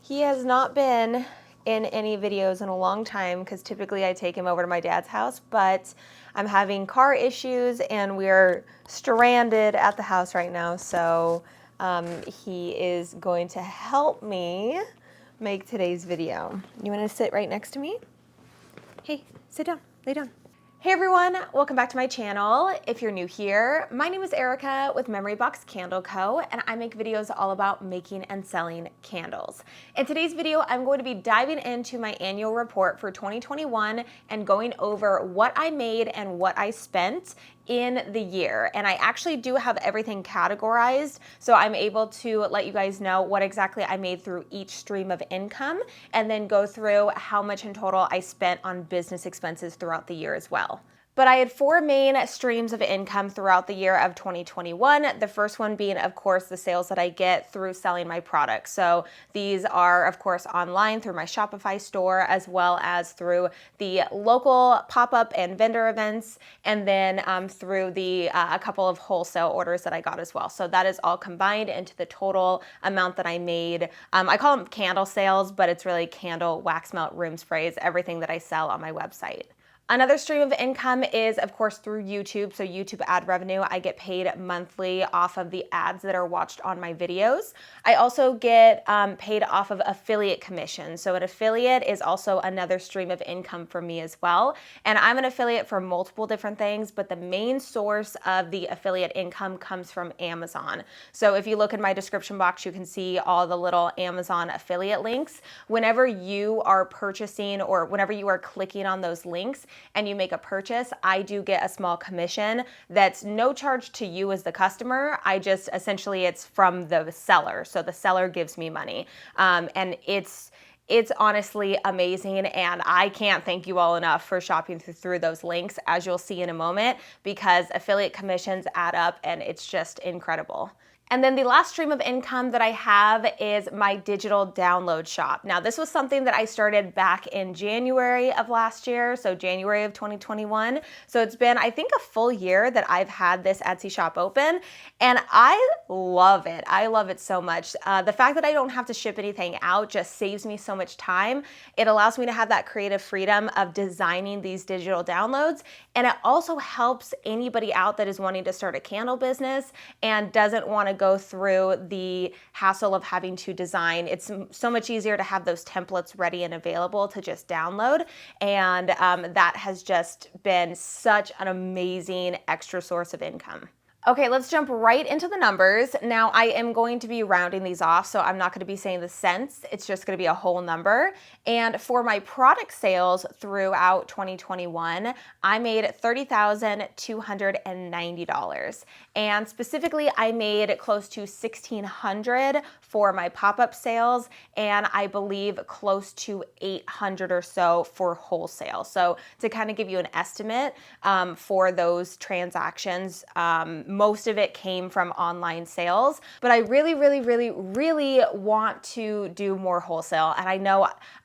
He has not been in any videos in a long time because typically I take him over to my dad's house, but I'm having car issues and we're stranded at the house right now. So he is going to help me make today's video. You want to sit right next to me? Hey, sit down, lay down. Hey everyone, welcome back to my channel. If you're new here, my name is Erica with Memory Box Candle Co. and I make videos all about making and selling candles. In today's video, I'm going to be diving into my annual report for 2021 and going over what I made and what I spent in the year. And I actually do have everything categorized, so I'm able to let you guys know what exactly I made through each stream of income and then go through how much in total I spent on business expenses throughout the year as well. But I had four main streams of income throughout the year of 2021. The first one being, of course, the sales that I get through selling my products. So these are, of course, online through my Shopify store, as well as through the local pop-up and vendor events, and then through the a couple of wholesale orders that I got as well. So that is all combined into the total amount that I made. I call them candle sales, but it's really candle, wax melt, room sprays, everything that I sell on my website. Another stream of income is, of course, through YouTube. So YouTube ad revenue, I get paid monthly off of the ads that are watched on my videos. I also get paid off of affiliate commissions. So an affiliate is also another stream of income for me as well. And I'm an affiliate for multiple different things, but the main source of the affiliate income comes from Amazon. So if you look in my description box, you can see all the little Amazon affiliate links. Whenever you are purchasing or whenever you are clicking on those links, and you make a purchase, I do get a small commission that's no charge to you as the customer. I just, essentially it's from the seller. So the seller gives me money. And it's honestly amazing, and I can't thank you all enough for shopping through those links, as you'll see in a moment, because affiliate commissions add up and it's just incredible. And then the last stream of income that I have is my digital download shop. Now, this was something that I started back in January of last year, so January of 2021. So it's been, I think, a full year that I've had this Etsy shop open, and I love it. I love it so much. The fact that I don't have to ship anything out just saves me so much time. It allows me to have that creative freedom of designing these digital downloads, and it also helps anybody out that is wanting to start a candle business and doesn't want to go through the hassle of having to design. It's so much easier to have those templates ready and available to just download. And that has just been such an amazing extra source of income. Okay, let's jump right into the numbers. Now, I am going to be rounding these off, so I'm not going to be saying the cents. It's just going to be a whole number. And for my product sales throughout 2021, I made $30,290. And specifically, I made close to $1,600 for my pop-up sales, and I believe close to $800 or so for wholesale. So to kind of give you an estimate for those transactions, most of it came from online sales, but I really want to do more wholesale. And I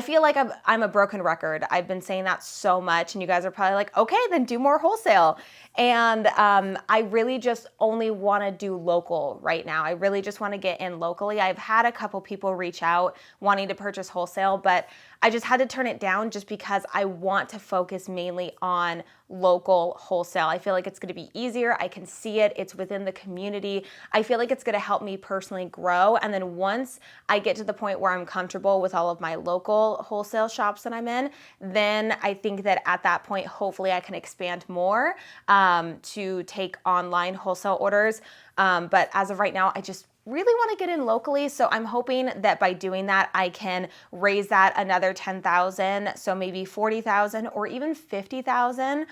feel like I'm a broken record. I've been saying that so much, and you guys are probably like, okay, then do more wholesale. And I really just only want to do local right now. I really just want to get in locally. I've had a couple people reach out wanting to purchase wholesale, but I just had to turn it down just because I want to focus mainly on local wholesale. I feel like it's going to be easier. I can see it. It's within the community. I feel like it's going to help me personally grow. And then once I get to the point where I'm comfortable with all of my local wholesale shops that I'm in, then I think that at that point, hopefully I can expand more to take online wholesale orders. But as of right now, I just really want to get in locally. So I'm hoping that by doing that, I can raise that another 10,000. So maybe 40,000 or even 50,000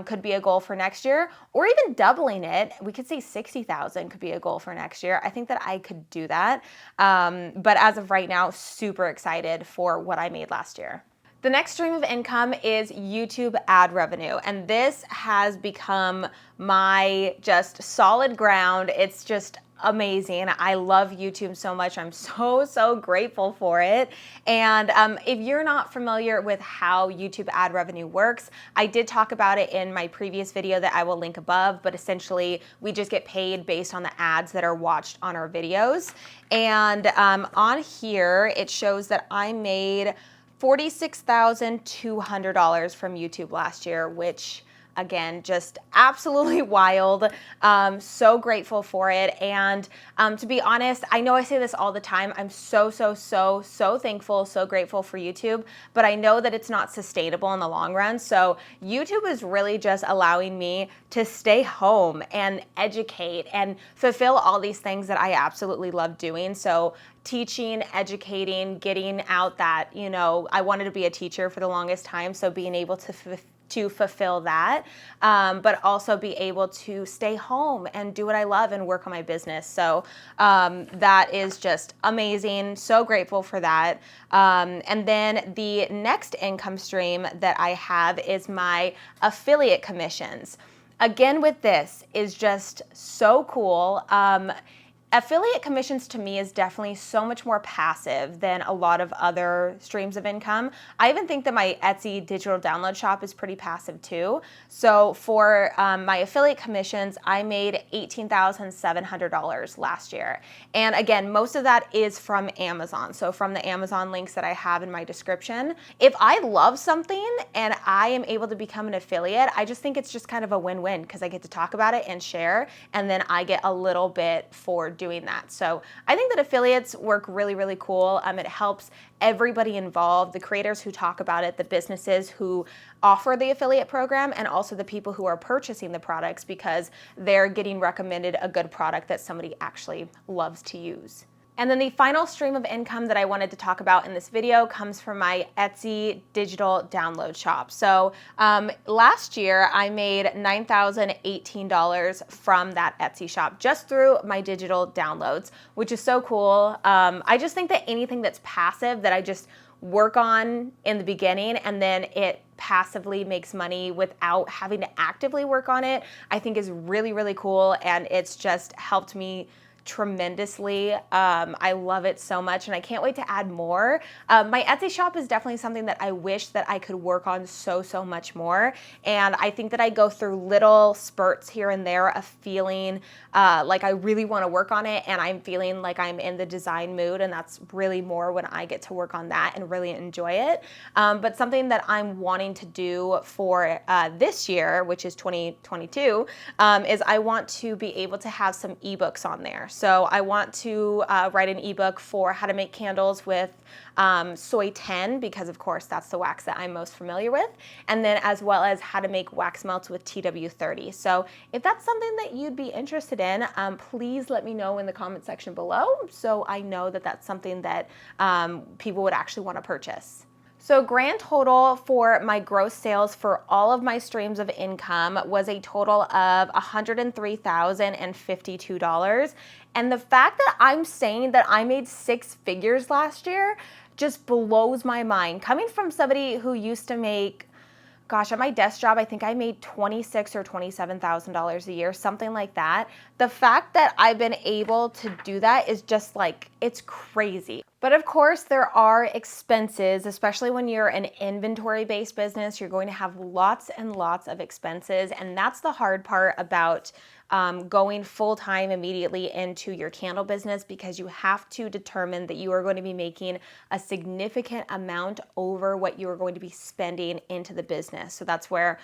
could be a goal for next year, or even doubling it. We could say 60,000 could be a goal for next year. I think that I could do that. But as of right now, super excited for what I made last year. The next stream of income is YouTube ad revenue, and this has become my just solid ground. It's just amazing. I love YouTube so much. I'm so grateful for it. And if you're not familiar with how YouTube ad revenue works, I did talk about it in my previous video that I will link above, but essentially we just get paid based on the ads that are watched on our videos. And on here, it shows that I made $46,200 from YouTube last year, which again, just absolutely wild. So grateful for it. And to be honest, I know I say this all the time. I'm so thankful, so grateful for YouTube, but I know that it's not sustainable in the long run. So YouTube is really just allowing me to stay home and educate and fulfill all these things that I absolutely love doing. So teaching, educating, getting out that, I wanted to be a teacher for the longest time. So being able to fulfill that, but also be able to stay home and do what I love and work on my business. So that is just amazing. So grateful for that. And then the next income stream that I have is my affiliate commissions. Again, with this is just so cool. Affiliate commissions to me is definitely so much more passive than a lot of other streams of income. I even think that my Etsy digital download shop is pretty passive too. So for my affiliate commissions, I made $18,700 last year. And again, most of that is from Amazon. So from the Amazon links that I have in my description. If I love something and I am able to become an affiliate, I just think it's just kind of a win-win because I get to talk about it and share, and then I get a little bit for doing that. So I think that affiliates work really cool. It helps everybody involved, the creators who talk about it, the businesses who offer the affiliate program, and also the people who are purchasing the products because they're getting recommended a good product that somebody actually loves to use. And then the final stream of income that I wanted to talk about in this video comes from my Etsy digital download shop. So last year I made $9,018 from that Etsy shop just through my digital downloads, which is so cool. I just think that anything that's passive that I just work on in the beginning and then it passively makes money without having to actively work on it, I think is really cool, and it's just helped me tremendously. I love it so much and I can't wait to add more. My Etsy shop is definitely something that I wish that I could work on so much more, and I think that I go through little spurts here and there of feeling like I really want to work on it, and I'm feeling like I'm in the design mood, and that's really more when I get to work on that and really enjoy it. But something that I'm wanting to do for this year, which is 2022, is I want to be able to have some ebooks on there. So I want to write an ebook for how to make candles with soy 10, because of course that's the wax that I'm most familiar with, and then as well as how to make wax melts with TW30. So if that's something that you'd be interested in, please let me know in the comment section below so I know that that's something that people would actually want to purchase. So grand total for my gross sales for all of my streams of income was a total of $103,052. And the fact that I'm saying that I made six figures last year just blows my mind. Coming from somebody who used to make, gosh, at my desk job, I think I made $26,000 or $27,000 a year, something like that. The fact that I've been able to do that is just like, it's crazy. But of course, there are expenses, especially when you're an inventory-based business. You're going to have lots and lots of expenses, and that's the hard part about going full-time immediately into your candle business, because you have to determine that you are going to be making a significant amount over what you are going to be spending into the business. So that's where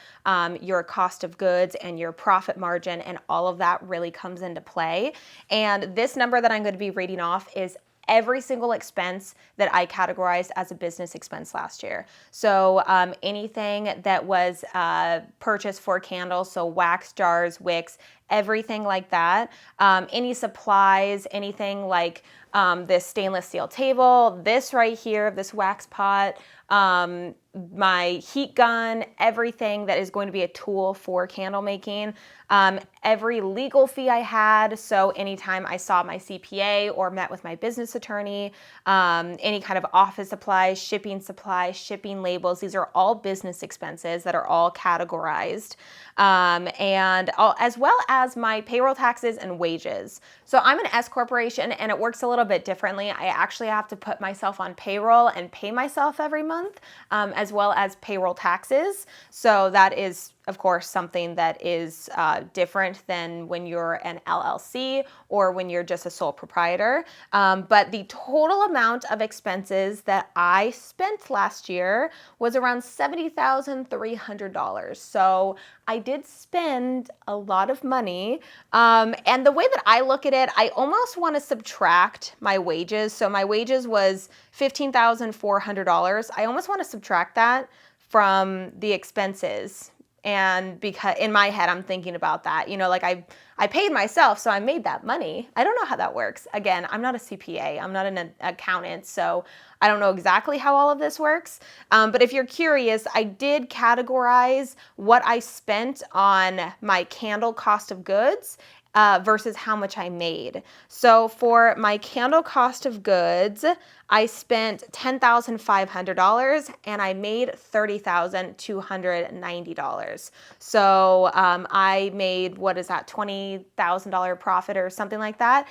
your cost of goods and your profit margin and all of that really comes into play. And this number that I'm going to be reading off is every single expense that I categorized as a business expense last year. So anything that was purchased for candles, so wax, jars, wicks, everything like that. Any supplies, anything like this stainless steel table, this right here, this wax pot, my heat gun, everything that is going to be a tool for candle making, every legal fee I had. So anytime I saw my CPA or met with my business attorney, any kind of office supplies, shipping labels, these are all business expenses that are all categorized. And as well as my payroll taxes and wages. So I'm an S corporation and it works a little bit differently. I actually have to put myself on payroll and pay myself every month, as well as payroll taxes. So that is, of course, something that is different than when you're an LLC or when you're just a sole proprietor. But the total amount of expenses that I spent last year was around $70,300. So I did spend a lot of money. And the way that I look at it, I almost want to subtract my wages. So my wages was $15,400. I almost want to subtract that from the expenses. And because in my head, I'm thinking about that, like I paid myself, so I made that money. I don't know how that works. Again, I'm not a CPA. I'm not an accountant, so I don't know exactly how all of this works. But if you're curious, I did categorize what I spent on my candle cost of goods versus how much I made. So for my candle cost of goods, I spent $10,500 and I made $30,290. So I made, what is that, $20,000 profit or something like that,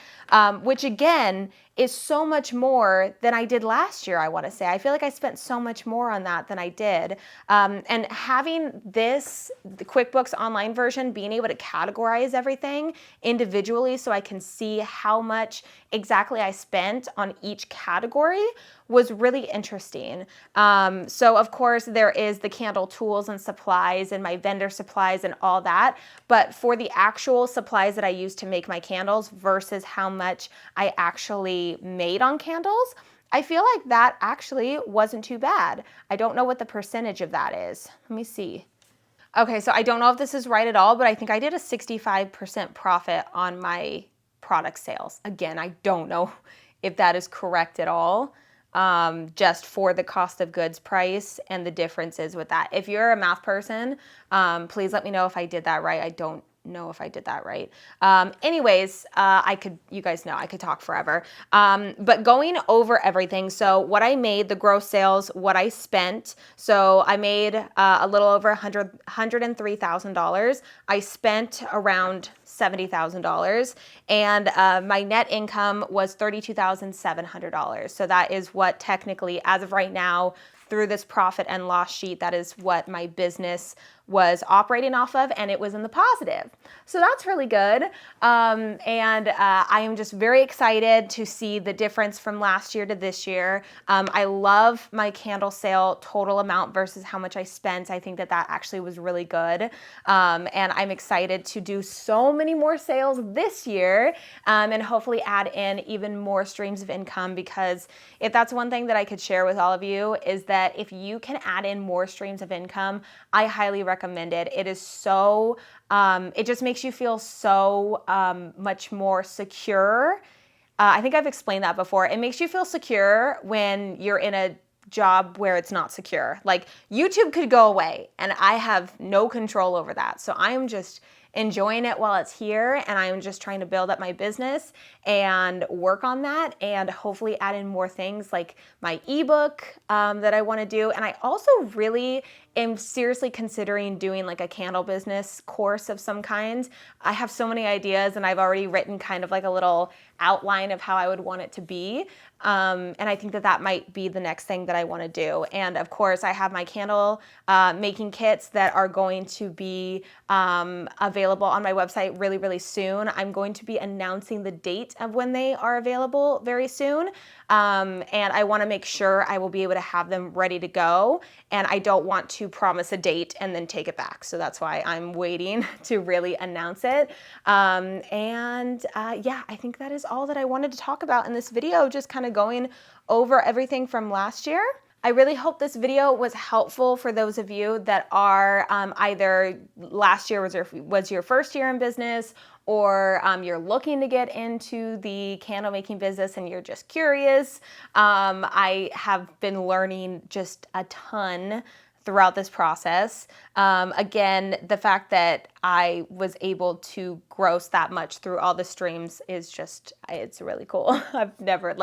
which again is so much more than I did last year, I want to say. I feel like I spent so much more on that than I did. And having the QuickBooks online version, being able to categorize everything individually so I can see how much exactly I spent on each category was really interesting. So of course there is the candle tools and supplies and my vendor supplies and all that, but for the actual supplies that I use to make my candles versus how much I actually made on candles, I feel like that actually wasn't too bad. I don't know what the percentage of that is. Let me see. Okay, so I don't know if this is right at all, but I think I did a 65% profit on my product sales. Again, I don't know if that is correct at all, just for the cost of goods price and the differences with that. If you're a math person, please let me know if I did that right. I don't know if I did that right. Anyways, you guys know, I could talk forever. But going over everything, so what I made, the gross sales, what I spent, so I made a little over $103,000. I spent around $70,000, and my net income was $32,700. So that is what technically, as of right now, through this profit and loss sheet, that is what my business was operating off of, and it was in the positive. So that's really good. And I am just very excited to see the difference from last year to this year. I love my candle sale total amount versus how much I spent. I think that actually was really good. And I'm excited to do so many more sales this year, and hopefully add in even more streams of income, because if that's one thing that I could share with all of you, is that if you can add in more streams of income, I highly recommend it. It is so, it just makes you feel so much more secure. I think I've explained that before. It makes you feel secure when you're in a job where it's not secure. Like YouTube could go away and I have no control over that. So I am just enjoying it while it's here, and I'm just trying to build up my business and work on that, and hopefully add in more things like my ebook that I want to do. And I also really am seriously considering doing like a candle business course of some kind. I have so many ideas, and I've already written kind of like a little outline of how I would want it to be. And I think that might be the next thing that I want to do. And of course, I have my candle making kits that are going to be available on my website really, really soon. I'm going to be announcing the date of when they are available very soon. And I want to make sure I will be able to have them ready to go. And I don't want to promise a date and then take it back. So that's why I'm waiting to really announce it. Yeah, I think that is all that I wanted to talk about in this video, just kind of going over everything from last year. I really hope this video was helpful for those of you that are either last year was your first year in business, or you're looking to get into the candle making business and you're just curious. I have been learning just a ton throughout this process. Again, the fact that I was able to gross that much through all the streams is just, it's really cool. I've never,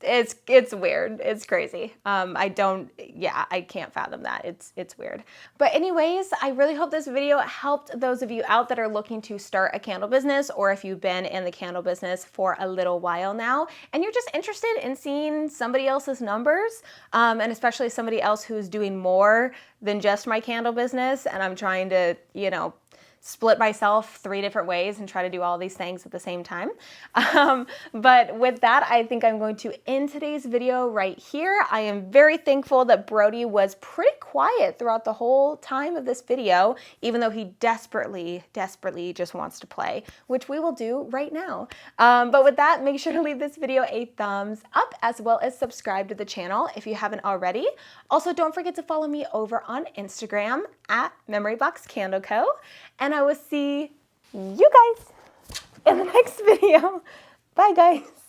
It's weird. It's crazy. I can't fathom that. It's weird. But anyways, I really hope this video helped those of you out that are looking to start a candle business, or if you've been in the candle business for a little while now and you're just interested in seeing somebody else's numbers, and especially somebody else who's doing more than just my candle business, and I'm trying to, split myself 3 different ways and try to do all these things at the same time. But with that, I think I'm going to end today's video right here. I am very thankful that Brody was pretty quiet throughout the whole time of this video, even though he desperately just wants to play, which we will do right now. But with that, make sure to leave this video a thumbs up, as well as subscribe to the channel if you haven't already. Also, don't forget to follow me over on Instagram at MemoryBoxCandleCo. And I will see you guys in the next video. Bye, guys.